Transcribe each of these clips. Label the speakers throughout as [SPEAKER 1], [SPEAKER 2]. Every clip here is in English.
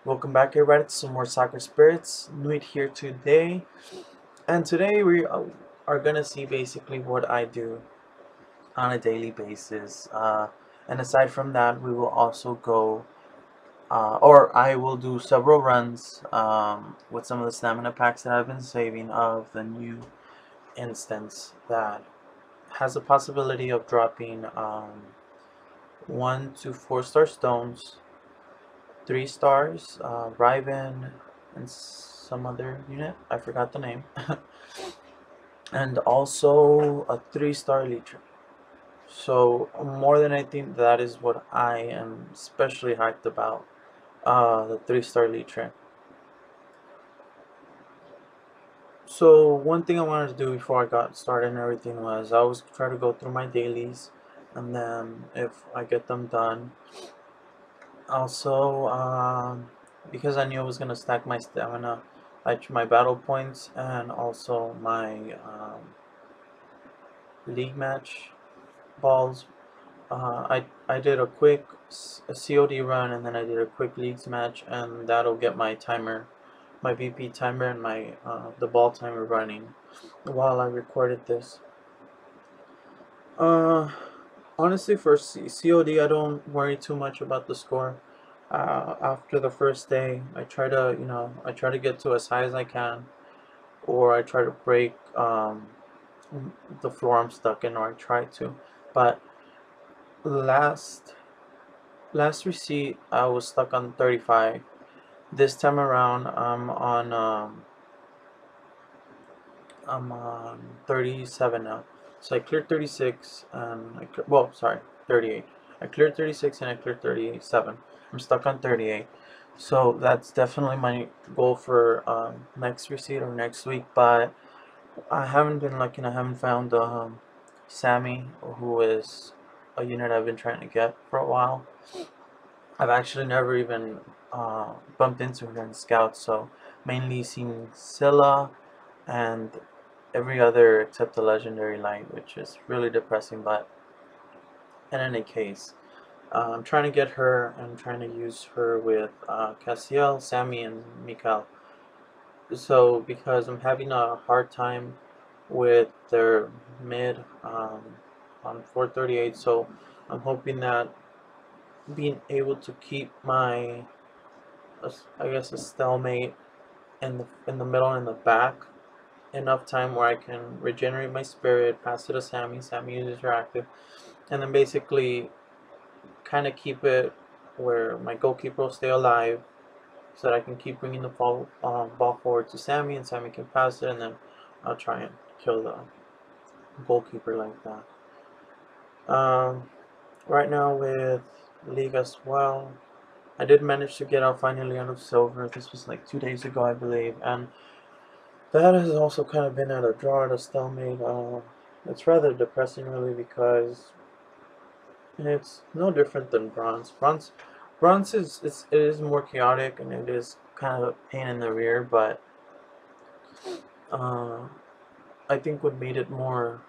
[SPEAKER 1] Welcome back, everybody, to some more Soccer Spirits. Nuit here today, and today we are gonna see basically what I do on a daily basis. And aside from that, we will also go, or I will do several runs with some of the stamina packs that I've been saving of the new instance that has a possibility of dropping 1 to 4 star stones, 3 stars, Riven, and some other unit. I forgot the name. And also a 3 star Elite. So more than anything, that is what I am especially hyped about. The 3 star Elite. So one thing I wanted to do before I got started and everything was I was try to go through my dailies, and then if I get them done, also because I knew I was gonna stack my stamina, like my battle points and also my league match balls. I did a quick COD run, and then I did a quick leagues match, and that'll get my timer, my VP timer, and my the ball timer running while I recorded this. Uh, Honestly, for COD, I don't worry too much about the score. After the first day, I try to get to as high as I can, or I try to break the floor I'm stuck in, or I try to. But last last receipt, I was stuck on 35. This time around, I'm on 37 now. So I cleared 36, and well, sorry, 38. I cleared 36 and I cleared 37. I'm stuck on 38. So that's definitely my goal for next receipt or next week. But I haven't been lucky, and I haven't found Sammy, who is a unit I've been trying to get for a while. I've actually never even bumped into her in Scouts, so mainly seen Scylla and every other except the Legendary Light, which is really depressing. But in any case, I'm trying to get her and trying to use her with Cassiel, Sammy, and Mikael. So because I'm having a hard time with their mid on 438, so I'm hoping that being able to keep my, I guess, a stalemate in the middle and the back enough time where I can regenerate my spirit, pass it to Sammy. Sammy uses her active, and then basically kind of keep it where my goalkeeper will stay alive, so that I can keep bringing the ball forward to Sammy, and Sammy can pass it, and then I'll try and kill the goalkeeper like that. Right now with League as well, I did manage to get out finally out of silver. This was like 2 days ago, I believe, and that has also kind of been at a draw, at a stalemate. It's rather depressing, really, because it's no different than bronze. Bronze it is more chaotic, and it is kind of a pain in the rear. But uh, I think what made it more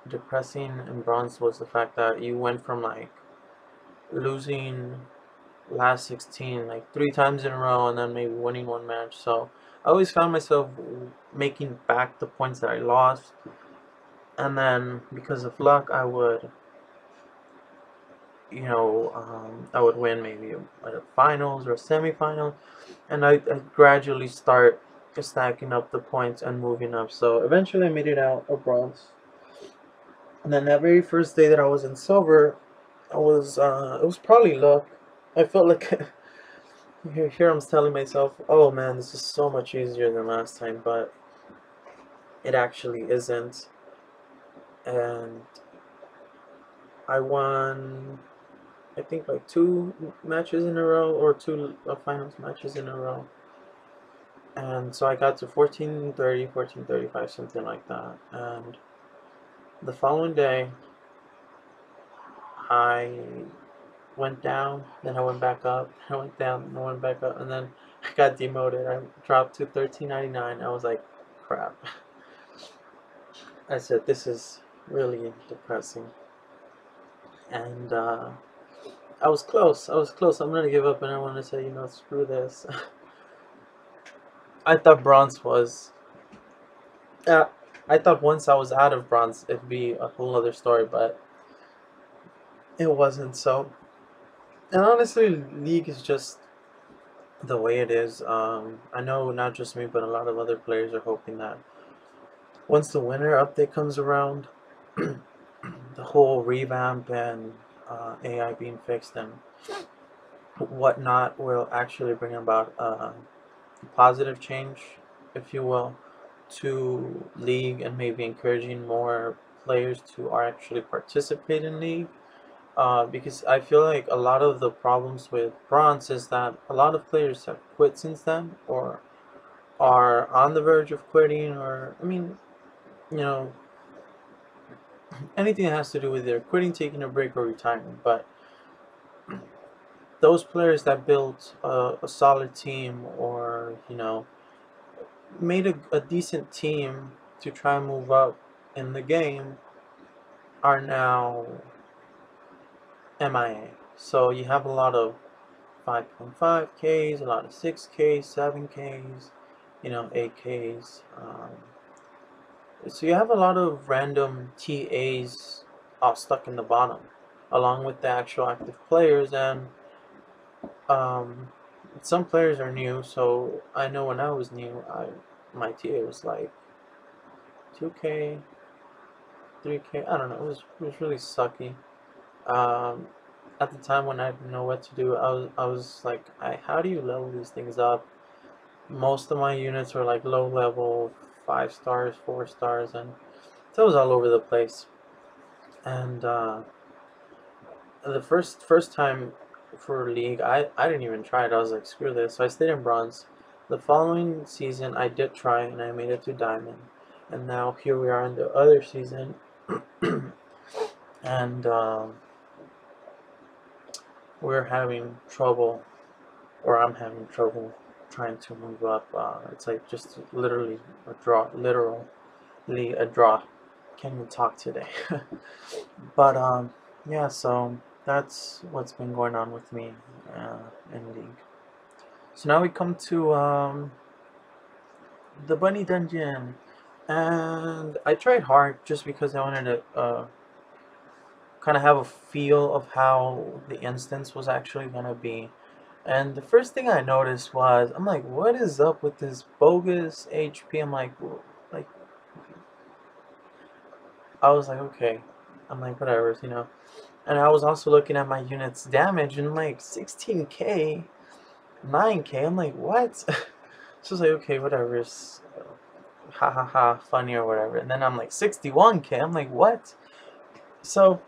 [SPEAKER 1] depressing in bronze was the fact that you went from like losing last 16 like 3 times in a row, and then maybe winning one match. So I always found myself making back the points that I lost, and then because of luck, I would win maybe a finals or a semifinal, and I gradually start stacking up the points and moving up. So eventually I made it out of bronze, and then that very first day that I was in silver, it was probably luck. I felt like here I'm telling myself, oh man, this is so much easier than last time, but it actually isn't. And I won, I think, like 2 matches in a row, or 2 finals matches in a row. And so I got to 1430, 1435, something like that. And the following day, I went down, then I went back up, I went down, then I went back up, and then I got demoted. I dropped to 1399. I was like, crap. I said, this is really depressing. And I was close. I was close. I'm gonna give up, and I want to say, screw this. I thought bronze was. Uh, I thought once I was out of bronze, it'd be a whole other story, but it wasn't. So, and honestly, league is just the way it is. I know not just me, but a lot of other players are hoping that once the winter update comes around, the whole revamp and AI being fixed and whatnot will actually bring about positive change, if you will, to league and maybe encouraging more players to actually participate in league. Because I feel like a lot of the problems with bronze is that a lot of players have quit since then, or are on the verge of quitting, or I mean, you know, anything that has to do with either quitting, taking a break, or retiring. But those players that built a solid team, or made a decent team to try and move up in the game, are now MIA. So you have a lot of 5.5Ks, a lot of 6Ks, 7Ks, 8Ks. So you have a lot of random TAs all stuck in the bottom, along with the actual active players. And um, some players are new. So I know when I was new, my TA was like 2K, 3K. I don't know. It was really sucky. Um, at the time when I didn't know what to do, I was like, how do you level these things up? Most of my units were like low level, 5 stars, 4 stars, and so it was all over the place. And the first time for league, I didn't even try it. I was like, screw this. So I stayed in bronze. The following season, I did try, and I made it to diamond. And now here we are in the other season, and we're having trouble, or I'm having trouble trying to move up. It's like just literally a draw, literally a draw. Can't even talk today. But yeah. So that's what's been going on with me in league. So now we come to the bunny dungeon, and I tried hard just because I wanted to kind of have a feel of how the instance was actually gonna be. And the first thing I noticed was, I'm like, what is up with this bogus HP? I'm like, like I was like, okay. I'm like, whatever. And I was also looking at my unit's damage, and like 16K, 9K. I'm like, what? So I was like, okay, whatever. It's ha ha ha, funny or whatever. And then I'm like 61K. I'm like, what? So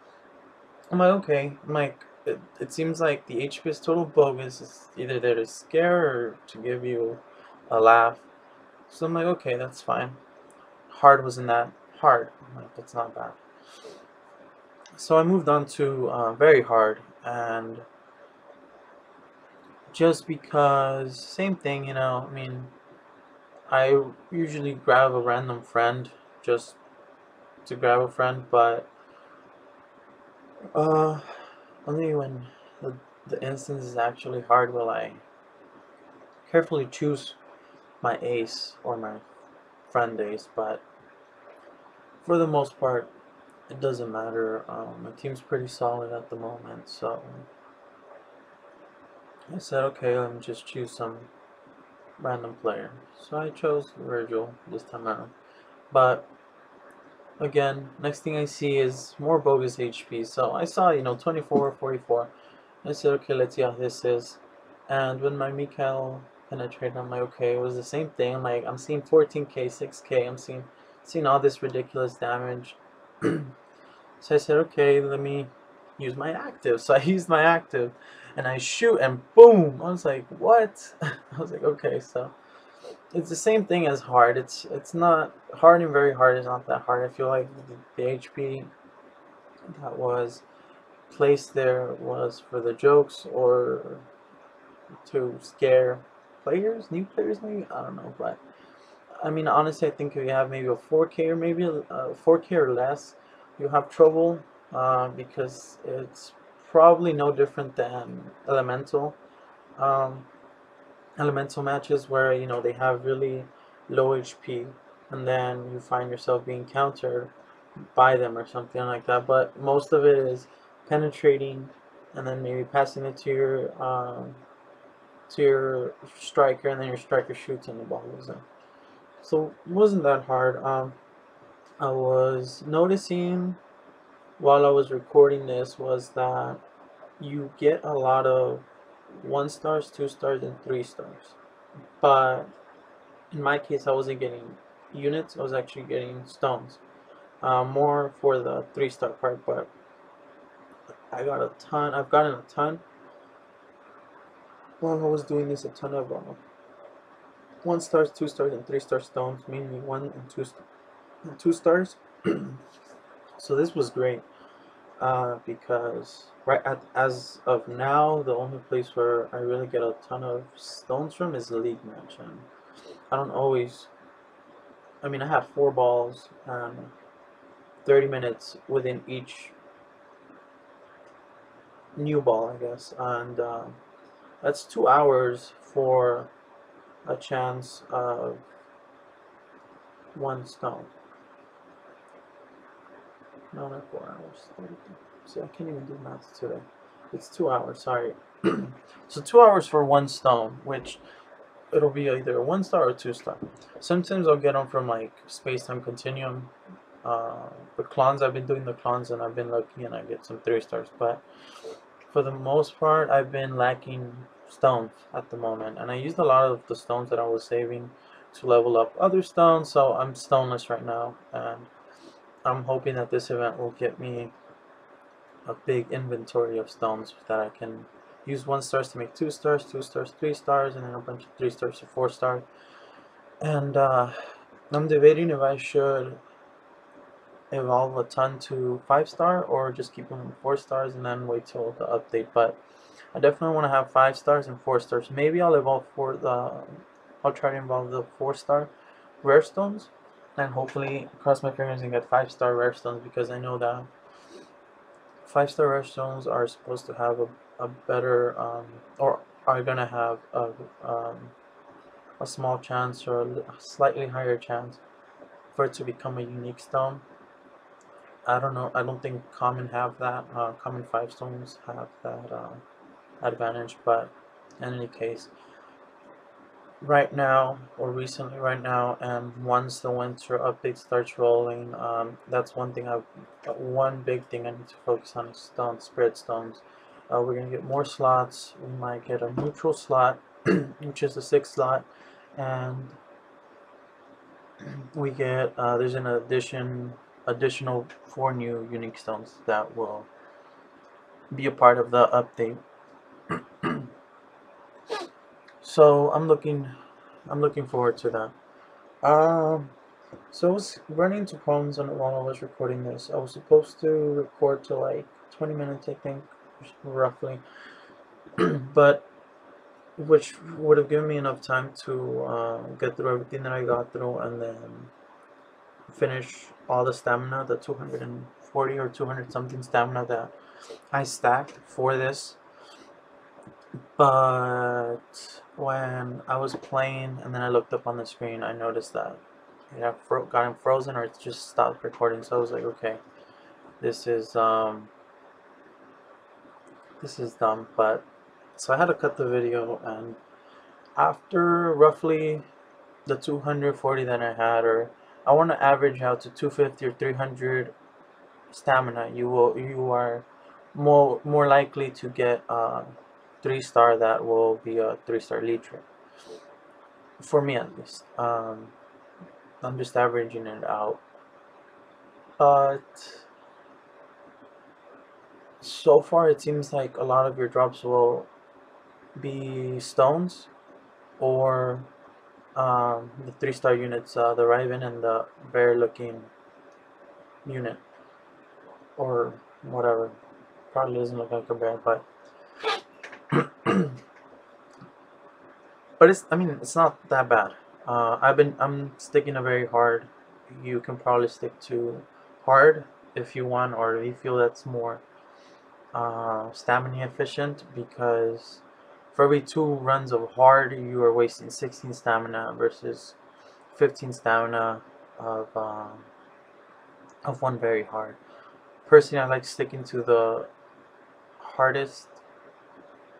[SPEAKER 1] I'm like, okay. I'm like, it seems like the HP is total bogus. It's either there to scare or to give you a laugh. So I'm like, okay, that's fine. Hard wasn't that hard. I'm like, that's not bad. So I moved on to very hard, and just because, same thing, I mean, I usually grab a random friend just to grab a friend, but uh, only when the instance is actually hard will I carefully choose my ace or my friend ace. But for the most part, it doesn't matter. My team's pretty solid at the moment, so I said, okay, let me just choose some random player. So I chose Virgil this time around. But again, next thing I see is more bogus HP. So I saw, 24, 44. I said, okay, let's see how this is. And when my Mikael penetrated, I'm like, okay, it was the same thing. Like, I'm seeing 14K, 6K. I'm seeing all this ridiculous damage. So I said, okay, let me use my active. So I used my active, and I shoot, and boom! I was like, what? I was like, okay, so it's the same thing as hard. It's not hard, and very hard is not that hard. I feel like the HP that was placed there was for the jokes, or to scare players, new players maybe. I don't know, but I mean, honestly, I think if you have maybe a 4K or maybe a 4K or less, you have trouble because it's probably no different than um, elemental matches where they have really low HP, and then you find yourself being countered by them or something like that. But most of it is penetrating, and then maybe passing it to your striker, and then your striker shoots and the ball goes in. So it wasn't that hard. I was noticing while I was recording this was that you get a lot of 1 stars, 2 stars, and 3 stars. But in my case, I wasn't getting units. I was actually getting stones. More for the 3 star part, but I got a ton. I've gotten a ton while I was doing this. A ton of 1 stars, 2 stars, and 3 star stones, mainly 1 and 2 stars. So this was great because as of now, the only place where I really get a ton of stones from is the league match, and I don't always. I mean, I have 4 balls and 30 minutes within each new ball, I guess, and that's 2 hours for a chance of 1 stone. No, not 4 hours. 30. See, I can't even do math today. It's 2 hours. Sorry. So 2 hours for 1 stone, which it'll be either a 1 star or 2 star. Sometimes I'll get them from like Space Time Continuum. The clones, I've been doing the clones, and I've been lucky, and I get some 3 stars. But for the most part, I've been lacking stones at the moment, and I used a lot of the stones that I was saving to level up other stones. So I'm stoneless right now, and I'm hoping that this event will get me a big inventory of stones that I can use 1 stars to make 2 stars, 2 stars, 3 stars, and then a bunch of 3 stars to 4 stars. And I'm debating if I should evolve a ton to 5 star or just keep them in 4 stars and then wait till the update. But I definitely want to have 5 stars and 4 stars. Maybe I'll evolve I'll try to evolve the 4 star rare stones, and hopefully cross my fingers and get 5 star rare stones, because I know that 5 star rare stones are supposed to have a better or are gonna have a small chance or a slightly higher chance for it to become a unique stone. I don't know. I don't think common have that. Common 5 stones have that advantage, but in any case, right now or recently right now, and once the winter update starts rolling, that's one big thing I need to focus on is stones, spirit stones. We're gonna get more slots. We might get a neutral slot, which is the 6th slot, and we get there's an additional 4 new unique stones that will be a part of the update. So I'm looking forward to that. So I was running into problems on it while I was recording this. I was supposed to record to like 20 minutes, I think, roughly, but which would have given me enough time to get through everything that I got through, and then finish all the stamina, the 240 or 200 something stamina that I stacked for this. But when I was playing and then I looked up on the screen, I noticed that it had gotten frozen, or it just stopped recording. So I was like, okay, this is dumb. But so I had to cut the video, and after roughly the 240 that I had, or I want to average out to 250 or 300 stamina, you are more likely to get a 3 star that will be a 3 star leader. For me at least. I'm just averaging it out. But so far it seems like a lot of your drops will be stones, or the 3 star units, the Raven and the bear looking unit, or whatever. Probably doesn't look like a bear, but I mean, it's not that bad. I'm sticking a very hard. You can probably stick to hard if you want, or if you feel that's more stamina efficient, because for every 2 runs of hard, you are wasting 16 stamina versus 15 stamina of one very hard. Personally, I like sticking to the hardest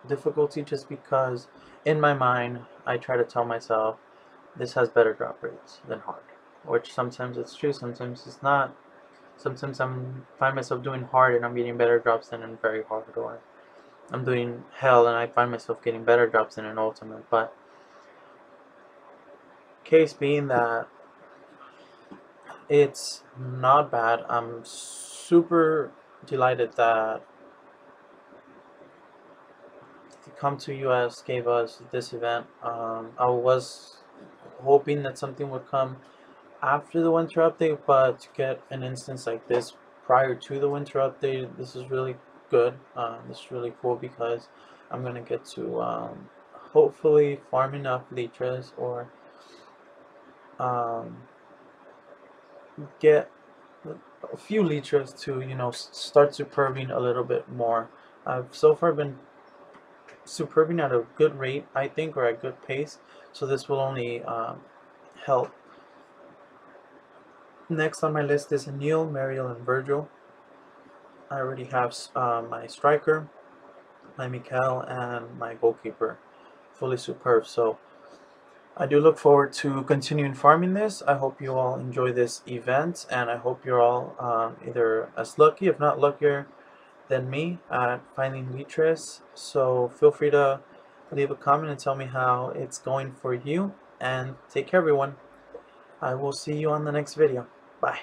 [SPEAKER 1] difficulty just because in my mind I try to tell myself this has better drop rates than hard, which sometimes it's true, sometimes it's not. Sometimes I'm find myself doing hard and I'm getting better drops than in very hard, or I'm doing hell and I find myself getting better drops than in ultimate. But case being that it's not bad. I'm super delighted that the Come to US gave us this event. I was hoping that something would come after the winter update, but to get an instance like this prior to the winter update, this is really good. This is really cool because I'm gonna get to hopefully farm enough Lytras, or um, get a few Lytras to start superbing a little bit more. I've so far been superbing at a good rate, I think, or a good pace, so this will only help. Next on my list is Neil, Mariel, and Virgil. I already have my striker, my Mikel, and my goalkeeper fully superb. So I do look forward to continuing farming this. I hope you all enjoy this event, and I hope you're all either as lucky, if not luckier, than me at finding Lytras. So feel free to leave a comment and tell me how it's going for you. And take care, everyone. I will see you on the next video. Bye.